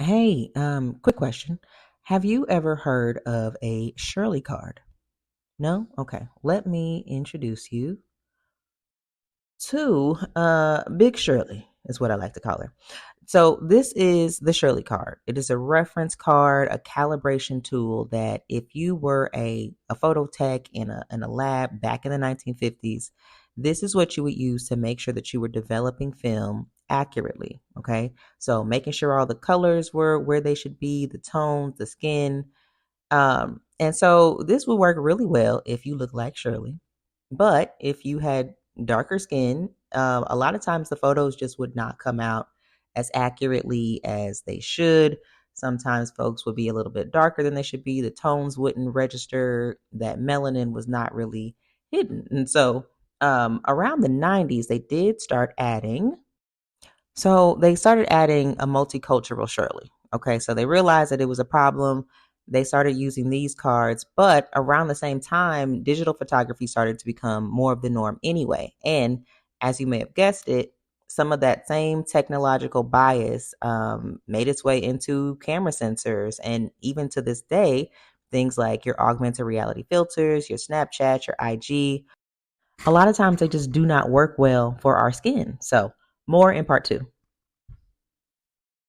Hey, quick question. Have you ever heard of a Shirley card? No? Okay. Let me introduce you to Big Shirley, is what I like to call her. So, this is the Shirley card. It is a reference card, a calibration tool that if you were a photo tech in a lab back in the 1950s, this is what you would use to make sure that you were developing film accurately. Okay. So, making sure all the colors were where they should be, the tones, the skin, and so this would work really well if you look like Shirley. But if you had darker skin, a lot of times the photos just would not come out as accurately as they should. Sometimes folks would be a little bit darker than they should be. The tones wouldn't register. That melanin was not really hidden. And so around the 90s, they started adding a multicultural Shirley. Okay, so they realized that it was a problem. They started using these cards, but around the same time, digital photography started to become more of the norm anyway. And as you may have guessed it, some of that same technological bias made its way into camera sensors. And even to this day, things like your augmented reality filters, your Snapchat, your IG, a lot of times they just do not work well for our skin. So, more in part two.